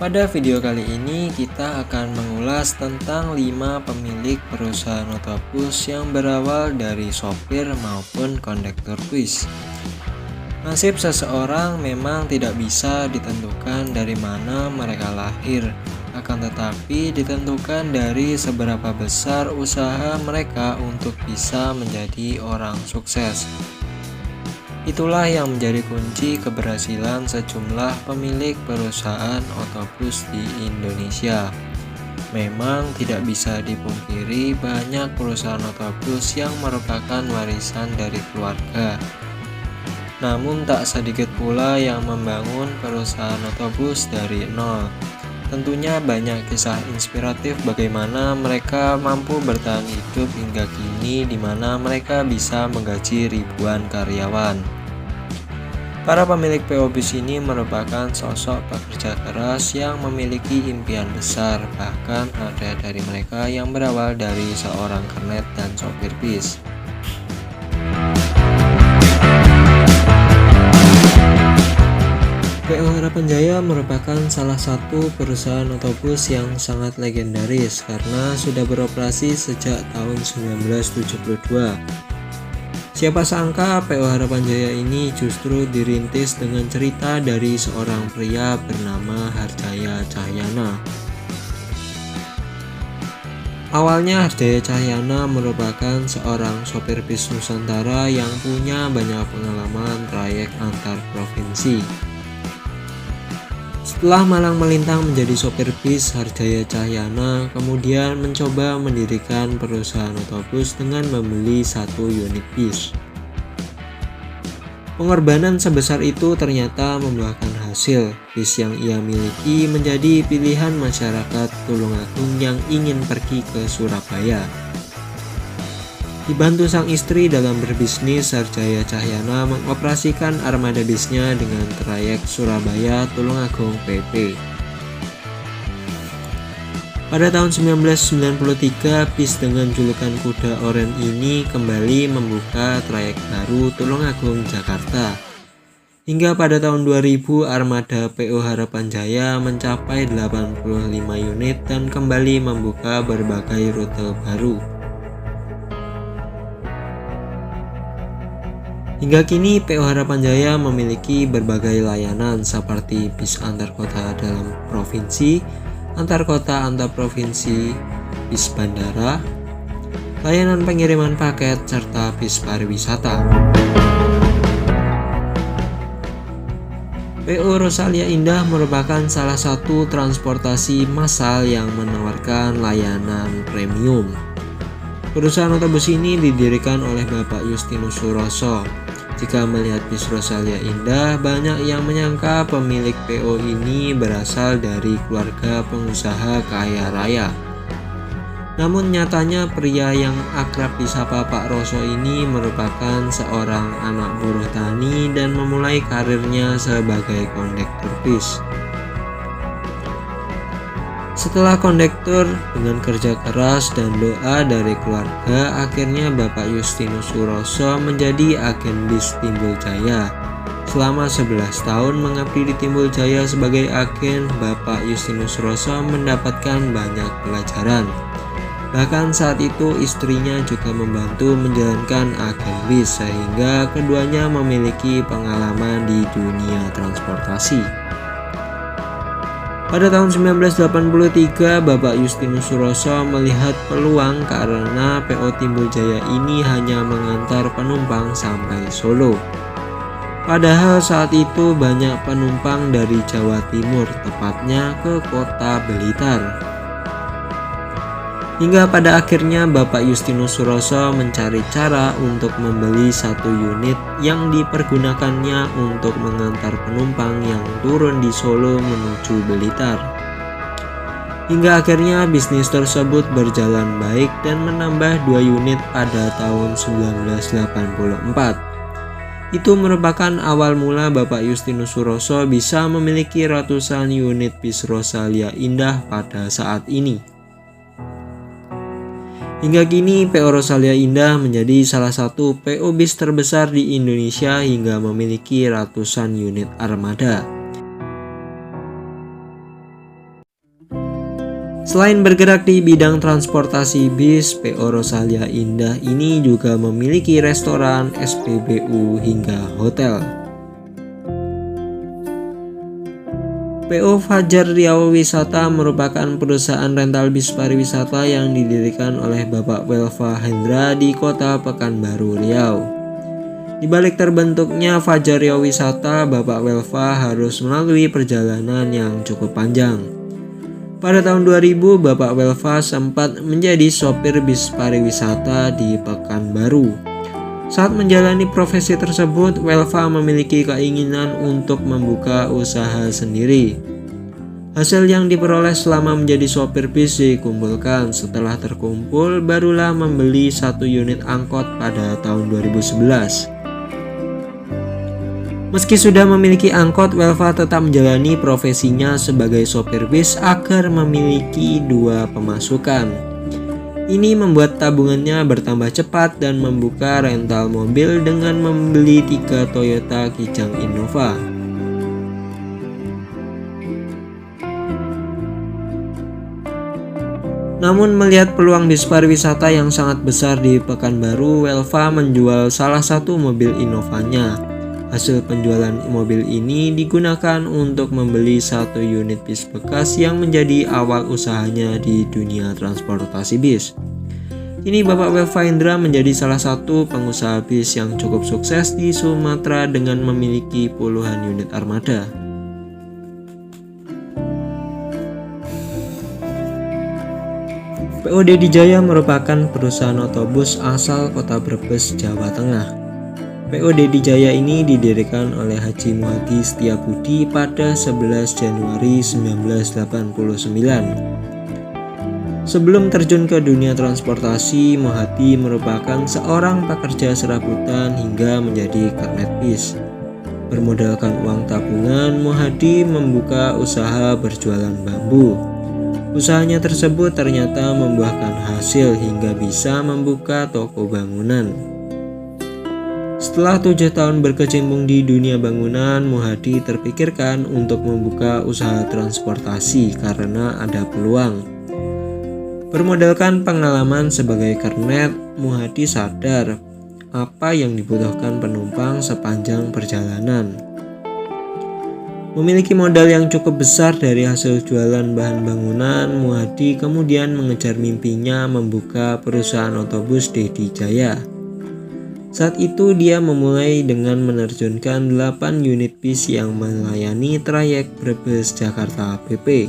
Pada video kali ini kita akan mengulas tentang 5 pemilik perusahaan otobus yang berawal dari sopir maupun kondektur bis. Nasib seseorang memang tidak bisa ditentukan dari mana mereka lahir, akan tetapi ditentukan dari seberapa besar usaha mereka untuk bisa menjadi orang sukses. Itulah yang menjadi kunci keberhasilan sejumlah pemilik perusahaan otobus di Indonesia. Memang tidak bisa dipungkiri banyak perusahaan otobus yang merupakan warisan dari keluarga. Namun tak sedikit pula yang membangun perusahaan otobus dari nol. Tentunya banyak kisah inspiratif bagaimana mereka mampu bertahan hidup hingga kini di mana mereka bisa menggaji ribuan karyawan. Para pemilik PO Bis ini merupakan sosok pekerja keras yang memiliki impian besar, bahkan ada dari mereka yang berawal dari seorang kernet dan sopir bis. PO Harapan Jaya merupakan salah satu perusahaan otobus yang sangat legendaris karena sudah beroperasi sejak tahun 1972. Siapa sangka PO Harapan Jaya ini justru dirintis dengan cerita dari seorang pria bernama Hardjaya Cahyana. Awalnya Hardjaya Cahyana merupakan seorang sopir bis Nusantara yang punya banyak pengalaman trayek antar provinsi. Setelah malang melintang menjadi sopir bis, Hardjaya Cahyana kemudian mencoba mendirikan perusahaan otobus dengan membeli satu unit bis. Pengorbanan sebesar itu ternyata membuahkan hasil. Bis yang ia miliki menjadi pilihan masyarakat Tulungagung yang ingin pergi ke Surabaya. Dibantu sang istri dalam berbisnis, Hardjaya Cahyana mengoperasikan armada bisnya dengan trayek Surabaya-Tulungagung PP. Pada tahun 1993, bis dengan julukan Kuda Oren ini kembali membuka trayek baru Tulungagung-Jakarta. Hingga pada tahun 2000, armada PO Harapan Jaya mencapai 85 unit dan kembali membuka berbagai rute baru. Hingga kini PO Harapan Jaya memiliki berbagai layanan seperti bis antar kota dalam provinsi, antar kota antar provinsi, bis bandara, layanan pengiriman paket, serta bis pariwisata. PO Rosalia Indah merupakan salah satu transportasi massal yang menawarkan layanan premium. Perusahaan otobus ini didirikan oleh Bapak Justinus Suroso. Jika melihat bis Rosalia Indah, banyak yang menyangka pemilik PO ini berasal dari keluarga pengusaha kaya raya. Namun nyatanya pria yang akrab disapa Pak Roso ini merupakan seorang anak buruh tani dan memulai karirnya sebagai kondektur bis. Setelah kondektur, dengan kerja keras dan doa dari keluarga, akhirnya Bapak Justinus Suroso menjadi agen bis Timbul Jaya. Selama 11 tahun mengabdi di Timbul Jaya sebagai agen, Bapak Justinus Suroso mendapatkan banyak pelajaran. Bahkan saat itu istrinya juga membantu menjalankan agen bis, sehingga keduanya memiliki pengalaman di dunia transportasi. Pada tahun 1983, Bapak Justinus Suroso melihat peluang karena PO Timbul Jaya ini hanya mengantar penumpang sampai Solo. Padahal saat itu banyak penumpang dari Jawa Timur, tepatnya ke kota Blitar. Hingga pada akhirnya Bapak Justinus Suroso mencari cara untuk membeli satu unit yang dipergunakannya untuk mengantar penumpang yang turun di Solo menuju Blitar. Hingga akhirnya bisnis tersebut berjalan baik dan menambah 2 unit pada tahun 1984. Itu merupakan awal mula Bapak Justinus Suroso bisa memiliki ratusan unit bis Rosalia Indah pada saat ini. Hingga kini PO Rosalia Indah menjadi salah satu PO bis terbesar di Indonesia hingga memiliki ratusan unit armada. Selain bergerak di bidang transportasi bis, PO Rosalia Indah ini juga memiliki restoran, SPBU, hingga hotel. PO Fajar Riau Wisata merupakan perusahaan rental bis pariwisata yang didirikan oleh Bapak Welfa Hendra di Kota Pekanbaru, Riau. Di balik terbentuknya Fajar Riau Wisata, Bapak Welfa harus melalui perjalanan yang cukup panjang. Pada tahun 2000, Bapak Welfa sempat menjadi sopir bis pariwisata di Pekanbaru. Saat menjalani profesi tersebut, Welfa memiliki keinginan untuk membuka usaha sendiri. Hasil yang diperoleh selama menjadi sopir bis dikumpulkan. Setelah terkumpul, barulah membeli 1 unit angkot pada tahun 2011. Meski sudah memiliki angkot, Welfa tetap menjalani profesinya sebagai sopir bis agar memiliki 2 pemasukan. Ini membuat tabungannya bertambah cepat dan membuka rental mobil dengan membeli 3 Toyota Kijang Innova. Namun melihat peluang bis pariwisata yang sangat besar di Pekanbaru, Welfa menjual salah satu mobil Innovanya. Hasil penjualan mobil ini digunakan untuk membeli 1 unit bis bekas yang menjadi awal usahanya di dunia transportasi bis. Kini Bapak Welfa Hendra menjadi salah satu pengusaha bis yang cukup sukses di Sumatera dengan memiliki puluhan unit armada. PO Dedi Jaya merupakan perusahaan otobus asal Kota Brebes, Jawa Tengah. PO Dedi Jaya ini didirikan oleh Haji Muhadi Setiabudi pada 11 Januari 1989. Sebelum terjun ke dunia transportasi, Muhadi merupakan seorang pekerja serabutan hingga menjadi kernet bis. Bermodalkan uang tabungan, Muhadi membuka usaha berjualan bambu. Usahanya tersebut ternyata membuahkan hasil hingga bisa membuka toko bangunan. Setelah 7 tahun berkecimpung di dunia bangunan, Muhadi terpikirkan untuk membuka usaha transportasi karena ada peluang. Bermodalkan pengalaman sebagai kernet, Muhadi sadar apa yang dibutuhkan penumpang sepanjang perjalanan. Memiliki modal yang cukup besar dari hasil jualan bahan bangunan, Muhadi kemudian mengejar mimpinya membuka perusahaan otobus Dedi Jaya. Saat itu dia memulai dengan menerjunkan 8 unit bis yang melayani trayek Brebes-Jakarta PP.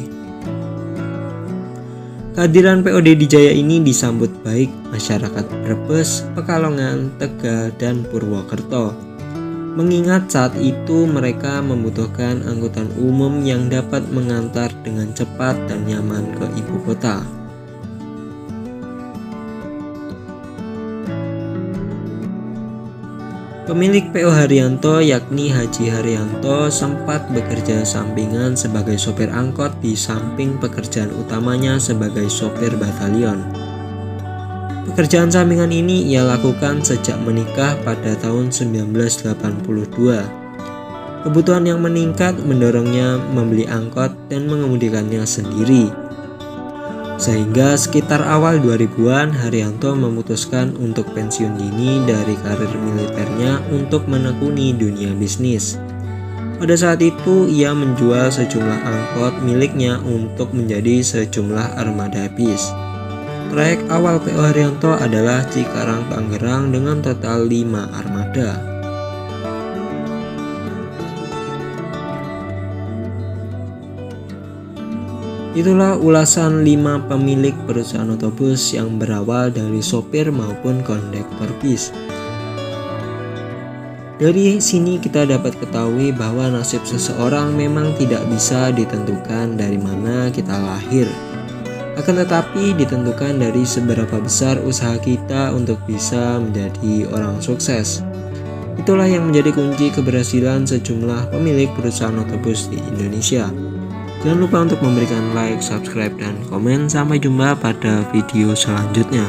Kehadiran PO Dedi Jaya ini disambut baik masyarakat Brebes, Pekalongan, Tegal, dan Purwokerto. Mengingat saat itu mereka membutuhkan angkutan umum yang dapat mengantar dengan cepat dan nyaman ke ibu kota. Pemilik PO Haryanto yakni Haji Haryanto sempat bekerja sampingan sebagai sopir angkot di samping pekerjaan utamanya sebagai sopir batalion. Pekerjaan sampingan ini ia lakukan sejak menikah pada tahun 1982. Kebutuhan yang meningkat mendorongnya membeli angkot dan mengemudikannya sendiri. Sehingga sekitar awal 2000-an, Haryanto memutuskan untuk pensiun dini dari karir militernya untuk menekuni dunia bisnis. Pada saat itu, ia menjual sejumlah angkot miliknya untuk menjadi sejumlah armada bis. Trayek awal PO Haryanto adalah Cikarang-Tangerang dengan total 5 armada. Itulah ulasan 5 pemilik perusahaan otobus yang berawal dari sopir maupun kondektor bis. Dari sini kita dapat ketahui bahwa nasib seseorang memang tidak bisa ditentukan dari mana kita lahir. Akan tetapi ditentukan dari seberapa besar usaha kita untuk bisa menjadi orang sukses. Itulah yang menjadi kunci keberhasilan sejumlah pemilik perusahaan otobus di Indonesia. Jangan lupa untuk memberikan like, subscribe, dan komen. Sampai jumpa pada video selanjutnya.